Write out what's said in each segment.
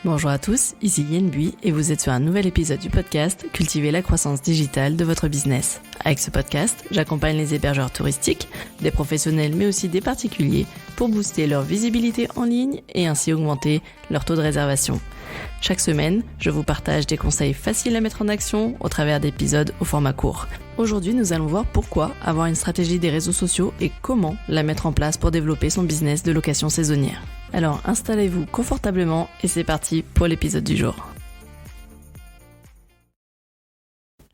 Bonjour à tous, ici Yen Bui et vous êtes sur un nouvel épisode du podcast Cultiver la croissance digitale de votre business. Avec ce podcast, j'accompagne les hébergeurs touristiques, des professionnels mais aussi des particuliers pour booster leur visibilité en ligne et ainsi augmenter leur taux de réservation. Chaque semaine, je vous partage des conseils faciles à mettre en action au travers d'épisodes au format court. Aujourd'hui, nous allons voir pourquoi avoir une stratégie des réseaux sociaux et comment la mettre en place pour développer son business de location saisonnière. Alors installez-vous confortablement et c'est parti pour l'épisode du jour.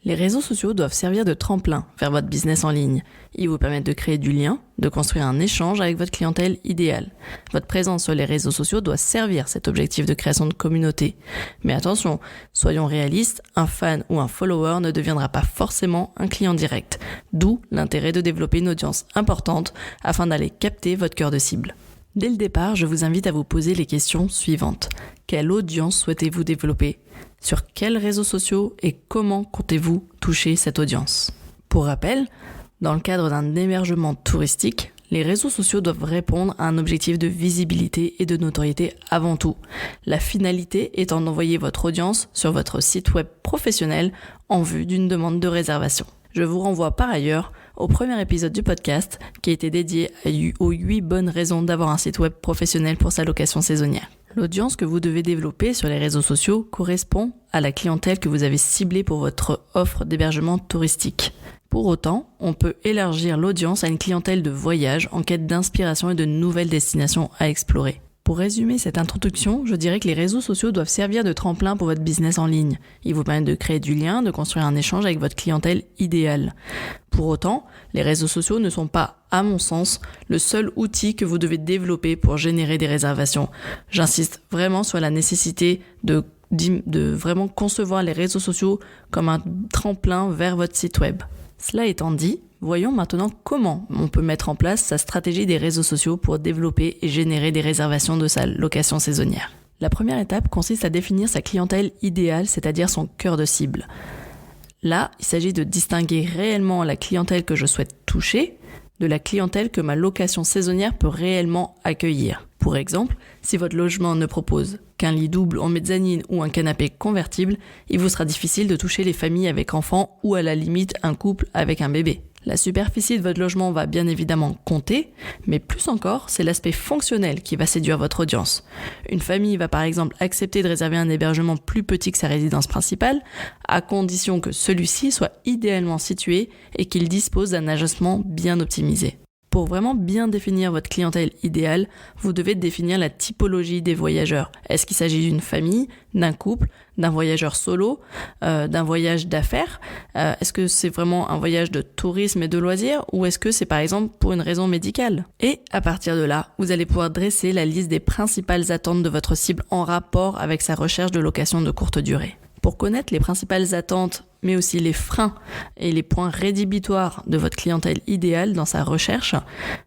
Les réseaux sociaux doivent servir de tremplin vers votre business en ligne. Ils vous permettent de créer du lien, de construire un échange avec votre clientèle idéale. Votre présence sur les réseaux sociaux doit servir cet objectif de création de communauté. Mais attention, soyons réalistes, un fan ou un follower ne deviendra pas forcément un client direct. D'où l'intérêt de développer une audience importante afin d'aller capter votre cœur de cible. Dès le départ, je vous invite à vous poser les questions suivantes. Quelle audience souhaitez-vous développer ? Sur quels réseaux sociaux et comment comptez-vous toucher cette audience ? Pour rappel, dans le cadre d'un hébergement touristique, les réseaux sociaux doivent répondre à un objectif de visibilité et de notoriété avant tout. La finalité étant d'envoyer votre audience sur votre site web professionnel en vue d'une demande de réservation. Je vous renvoie par ailleurs au premier épisode du podcast qui a été dédié aux 8 bonnes raisons d'avoir un site web professionnel pour sa location saisonnière. L'audience que vous devez développer sur les réseaux sociaux correspond à la clientèle que vous avez ciblée pour votre offre d'hébergement touristique. Pour autant, on peut élargir l'audience à une clientèle de voyage en quête d'inspiration et de nouvelles destinations à explorer. Pour résumer cette introduction, je dirais que les réseaux sociaux doivent servir de tremplin pour votre business en ligne. Ils vous permettent de créer du lien, de construire un échange avec votre clientèle idéale. Pour autant, les réseaux sociaux ne sont pas, à mon sens, le seul outil que vous devez développer pour générer des réservations. J'insiste vraiment sur la nécessité de vraiment concevoir les réseaux sociaux comme un tremplin vers votre site web. Cela étant dit, voyons maintenant comment on peut mettre en place sa stratégie des réseaux sociaux pour développer et générer des réservations de sa location saisonnière. La première étape consiste à définir sa clientèle idéale, c'est-à-dire son cœur de cible. Là, il s'agit de distinguer réellement la clientèle que je souhaite toucher de la clientèle que ma location saisonnière peut réellement accueillir. Pour exemple, si votre logement ne propose qu'un lit double en mezzanine ou un canapé convertible, il vous sera difficile de toucher les familles avec enfants ou à la limite un couple avec un bébé. La superficie de votre logement va bien évidemment compter, mais plus encore, c'est l'aspect fonctionnel qui va séduire votre audience. Une famille va par exemple accepter de réserver un hébergement plus petit que sa résidence principale, à condition que celui-ci soit idéalement situé et qu'il dispose d'un agencement bien optimisé. Pour vraiment bien définir votre clientèle idéale, vous devez définir la typologie des voyageurs. Est-ce qu'il s'agit d'une famille, d'un couple, d'un voyageur solo, d'un voyage d'affaires ? Est-ce que c'est vraiment un voyage de tourisme et de loisirs ou est-ce que c'est par exemple pour une raison médicale ? Et à partir de là, vous allez pouvoir dresser la liste des principales attentes de votre cible en rapport avec sa recherche de location de courte durée. Pour connaître les principales attentes, mais aussi les freins et les points rédhibitoires de votre clientèle idéale dans sa recherche,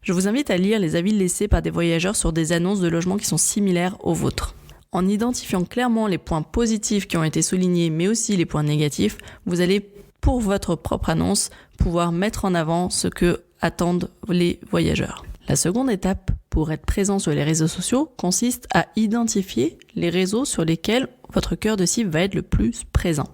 je vous invite à lire les avis laissés par des voyageurs sur des annonces de logements qui sont similaires aux vôtres. En identifiant clairement les points positifs qui ont été soulignés, mais aussi les points négatifs, vous allez, pour votre propre annonce, pouvoir mettre en avant ce que attendent les voyageurs. La seconde étape pour être présent sur les réseaux sociaux consiste à identifier les réseaux sur lesquels votre cœur de cible va être le plus présent.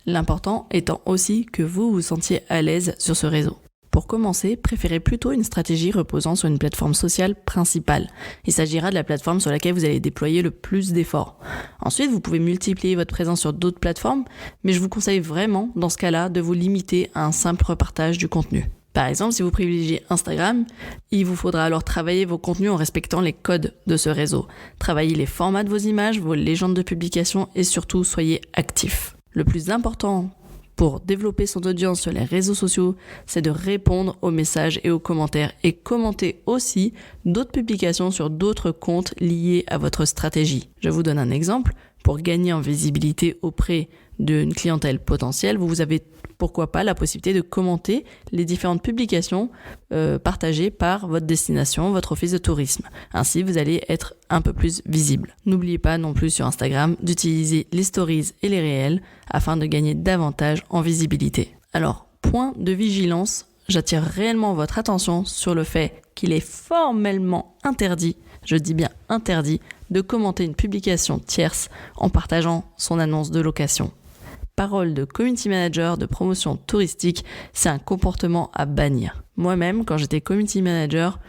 L'important étant aussi que vous vous sentiez à l'aise sur ce réseau. Pour commencer, préférez plutôt une stratégie reposant sur une plateforme sociale principale. Il s'agira de la plateforme sur laquelle vous allez déployer le plus d'efforts. Ensuite, vous pouvez multiplier votre présence sur d'autres plateformes, mais je vous conseille vraiment, dans ce cas-là, de vous limiter à un simple repartage du contenu. Par exemple, si vous privilégiez Instagram, il vous faudra alors travailler vos contenus en respectant les codes de ce réseau. Travaillez les formats de vos images, vos légendes de publication et surtout, soyez actifs. Le plus important pour développer son audience sur les réseaux sociaux, c'est de répondre aux messages et aux commentaires et commenter aussi d'autres publications sur d'autres comptes liés à votre stratégie. Je vous donne un exemple. Pour gagner en visibilité auprès d'une clientèle potentielle, vous avez pourquoi pas la possibilité de commenter les différentes publications partagées par votre destination, votre office de tourisme. Ainsi, vous allez être un peu plus visible. N'oubliez pas non plus sur Instagram d'utiliser les stories et les réels afin de gagner davantage en visibilité. Alors, point de vigilance, j'attire réellement votre attention sur le fait qu'il est formellement interdit, je dis bien interdit, de commenter une publication tierce en partageant son annonce de location. Parole de community manager de promotion touristique, c'est un comportement à bannir. Moi-même, quand j'étais community manager,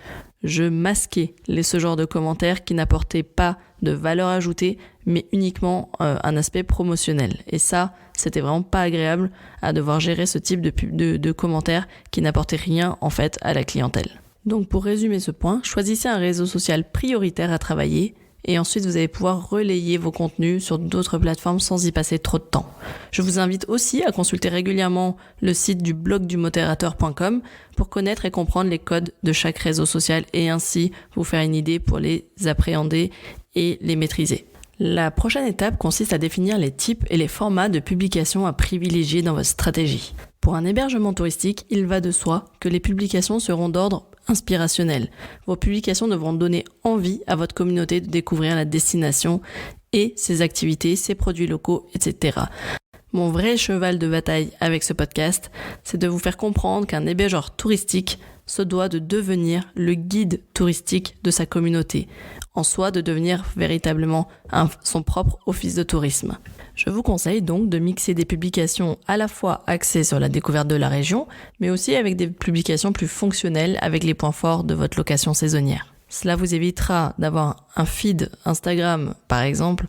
je masquais ce genres de commentaires qui n'apportaient pas de valeur ajoutée, mais uniquement un aspect promotionnel. Et ça, c'était vraiment pas agréable à devoir gérer ce type de commentaires qui n'apportaient rien en fait à la clientèle. Donc pour résumer ce point, choisissez un réseau social prioritaire à travailler et ensuite vous allez pouvoir relayer vos contenus sur d'autres plateformes sans y passer trop de temps. Je vous invite aussi à consulter régulièrement le site du blogdumodérateur.com pour connaître et comprendre les codes de chaque réseau social et ainsi vous faire une idée pour les appréhender et les maîtriser. La prochaine étape consiste à définir les types et les formats de publications à privilégier dans votre stratégie. Pour un hébergement touristique, il va de soi que les publications seront d'ordre inspirationnel. Vos publications devront donner envie à votre communauté de découvrir la destination et ses activités, ses produits locaux, etc. Mon vrai cheval de bataille avec ce podcast, c'est de vous faire comprendre qu'un hébergeur touristique se doit de devenir le guide touristique de sa communauté, en soi de devenir véritablement son propre office de tourisme. Je vous conseille donc de mixer des publications à la fois axées sur la découverte de la région, mais aussi avec des publications plus fonctionnelles avec les points forts de votre location saisonnière. Cela vous évitera d'avoir un feed Instagram, par exemple,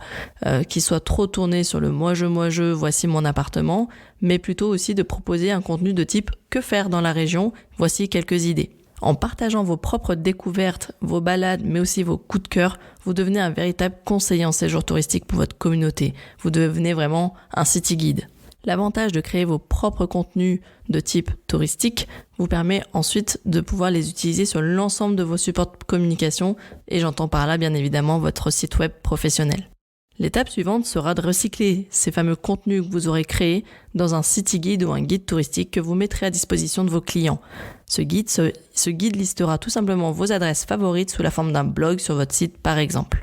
qui soit trop tourné sur le moi je, voici mon appartement, mais plutôt aussi de proposer un contenu de type que faire dans la région, voici quelques idées. En partageant vos propres découvertes, vos balades, mais aussi vos coups de cœur, vous devenez un véritable conseiller en séjour touristique pour votre communauté. Vous devenez vraiment un city guide. L'avantage de créer vos propres contenus de type touristique vous permet ensuite de pouvoir les utiliser sur l'ensemble de vos supports de communication et j'entends par là bien évidemment votre site web professionnel. L'étape suivante sera de recycler ces fameux contenus que vous aurez créés dans un city guide ou un guide touristique que vous mettrez à disposition de vos clients. Ce guide listera tout simplement vos adresses favorites sous la forme d'un blog sur votre site par exemple.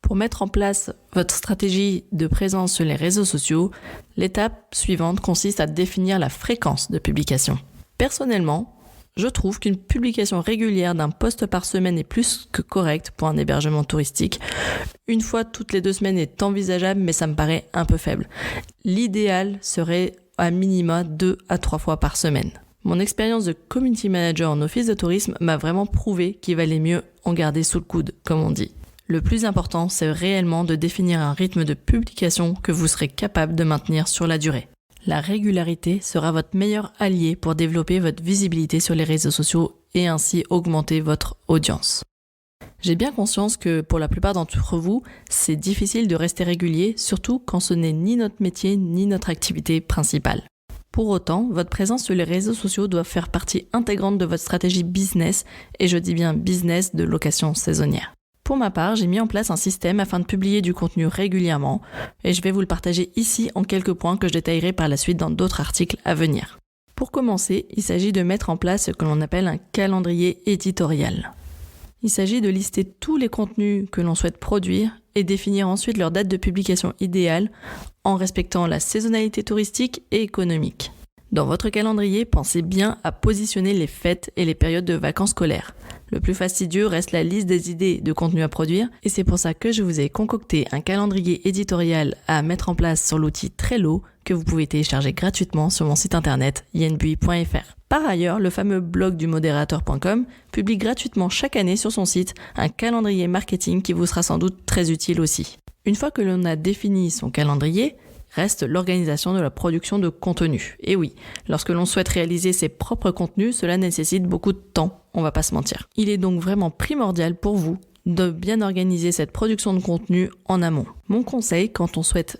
Pour mettre en place votre stratégie de présence sur les réseaux sociaux, l'étape suivante consiste à définir la fréquence de publication. Personnellement, je trouve qu'une publication régulière d'un post par semaine est plus que correcte pour un hébergement touristique. Une fois toutes les 2 semaines est envisageable, mais ça me paraît un peu faible. L'idéal serait à minima 2 à 3 fois par semaine. Mon expérience de community manager en office de tourisme m'a vraiment prouvé qu'il valait mieux en garder sous le coude, comme on dit. Le plus important, c'est réellement de définir un rythme de publication que vous serez capable de maintenir sur la durée. La régularité sera votre meilleur allié pour développer votre visibilité sur les réseaux sociaux et ainsi augmenter votre audience. J'ai bien conscience que pour la plupart d'entre vous, c'est difficile de rester régulier, surtout quand ce n'est ni notre métier ni notre activité principale. Pour autant, votre présence sur les réseaux sociaux doit faire partie intégrante de votre stratégie business, et je dis bien business de location saisonnière. Pour ma part, j'ai mis en place un système afin de publier du contenu régulièrement et je vais vous le partager ici en quelques points que je détaillerai par la suite dans d'autres articles à venir. Pour commencer, il s'agit de mettre en place ce que l'on appelle un calendrier éditorial. Il s'agit de lister tous les contenus que l'on souhaite produire et définir ensuite leur date de publication idéale en respectant la saisonnalité touristique et économique. Dans votre calendrier, pensez bien à positionner les fêtes et les périodes de vacances scolaires. Le plus fastidieux reste la liste des idées de contenu à produire et c'est pour ça que je vous ai concocté un calendrier éditorial à mettre en place sur l'outil Trello que vous pouvez télécharger gratuitement sur mon site internet yenbui.fr. Par ailleurs, le fameux blog du modérateur.com publie gratuitement chaque année sur son site un calendrier marketing qui vous sera sans doute très utile aussi. Une fois que l'on a défini son calendrier, reste l'organisation de la production de contenu. Et oui, lorsque l'on souhaite réaliser ses propres contenus, cela nécessite beaucoup de temps, on va pas se mentir. Il est donc vraiment primordial pour vous de bien organiser cette production de contenu en amont. Mon conseil quand on souhaite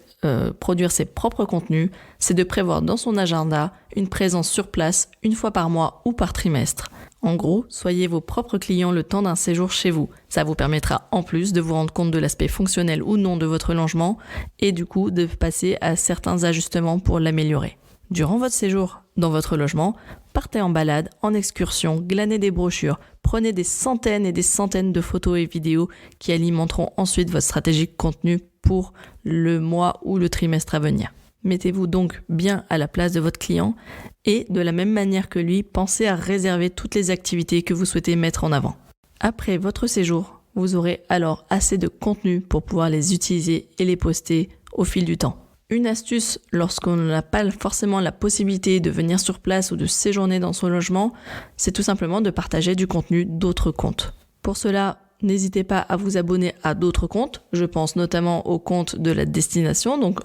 produire ses propres contenus, c'est de prévoir dans son agenda une présence sur place une fois par mois ou par trimestre. En gros, soyez vos propres clients le temps d'un séjour chez vous. Ça vous permettra en plus de vous rendre compte de l'aspect fonctionnel ou non de votre logement et du coup de passer à certains ajustements pour l'améliorer. Durant votre séjour dans votre logement, partez en balade, en excursion, glanez des brochures, prenez des centaines et des centaines de photos et vidéos qui alimenteront ensuite votre stratégie de contenu pour le mois ou le trimestre à venir. Mettez-vous donc bien à la place de votre client et de la même manière que lui, pensez à réserver toutes les activités que vous souhaitez mettre en avant. Après votre séjour, vous aurez alors assez de contenu pour pouvoir les utiliser et les poster au fil du temps. Une astuce lorsqu'on n'a pas forcément la possibilité de venir sur place ou de séjourner dans son logement, c'est tout simplement de partager du contenu d'autres comptes. Pour cela, n'hésitez pas à vous abonner à d'autres comptes. Je pense notamment au compte de la destination, donc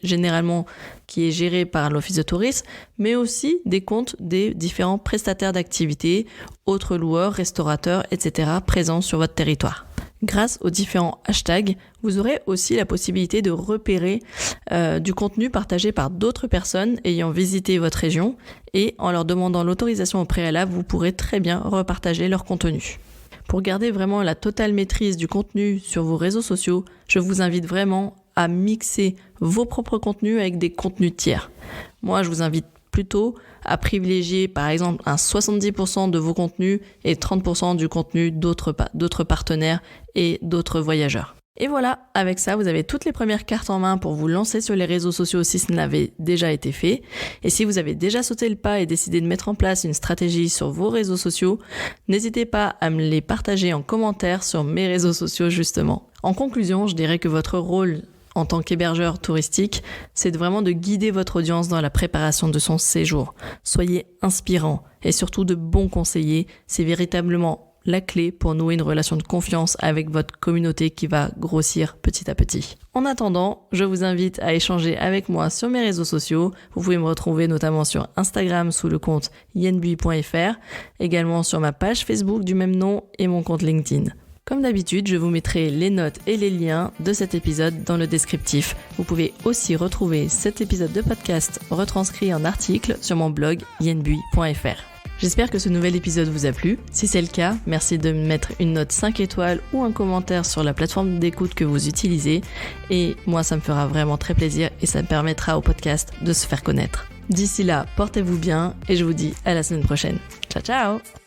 généralement qui est géré par l'Office de tourisme, mais aussi des comptes des différents prestataires d'activités, autres loueurs, restaurateurs, etc. présents sur votre territoire. Grâce aux différents hashtags, vous aurez aussi la possibilité de repérer du contenu partagé par d'autres personnes ayant visité votre région et en leur demandant l'autorisation au préalable, vous pourrez très bien repartager leur contenu. Pour garder vraiment la totale maîtrise du contenu sur vos réseaux sociaux, je vous invite vraiment à mixer vos propres contenus avec des contenus tiers. Moi, je vous invite plutôt à privilégier par exemple un 70% de vos contenus et 30% du contenu d'autres partenaires et d'autres voyageurs. Et voilà, avec ça, vous avez toutes les premières cartes en main pour vous lancer sur les réseaux sociaux si ce n'avait déjà été fait. Et si vous avez déjà sauté le pas et décidé de mettre en place une stratégie sur vos réseaux sociaux, n'hésitez pas à me les partager en commentaire sur mes réseaux sociaux justement. En conclusion, je dirais que votre rôle en tant qu'hébergeur touristique, c'est vraiment de guider votre audience dans la préparation de son séjour. Soyez inspirant et surtout de bons conseillers, c'est véritablement la clé pour nouer une relation de confiance avec votre communauté qui va grossir petit à petit. En attendant, je vous invite à échanger avec moi sur mes réseaux sociaux. Vous pouvez me retrouver notamment sur Instagram sous le compte yenbui.fr, également sur ma page Facebook du même nom et mon compte LinkedIn. Comme d'habitude, je vous mettrai les notes et les liens de cet épisode dans le descriptif. Vous pouvez aussi retrouver cet épisode de podcast retranscrit en article sur mon blog yenbui.fr. J'espère que ce nouvel épisode vous a plu. Si c'est le cas, merci de me mettre une note 5 étoiles ou un commentaire sur la plateforme d'écoute que vous utilisez. Et moi, ça me fera vraiment très plaisir et ça me permettra au podcast de se faire connaître. D'ici là, portez-vous bien et je vous dis à la semaine prochaine. Ciao, ciao!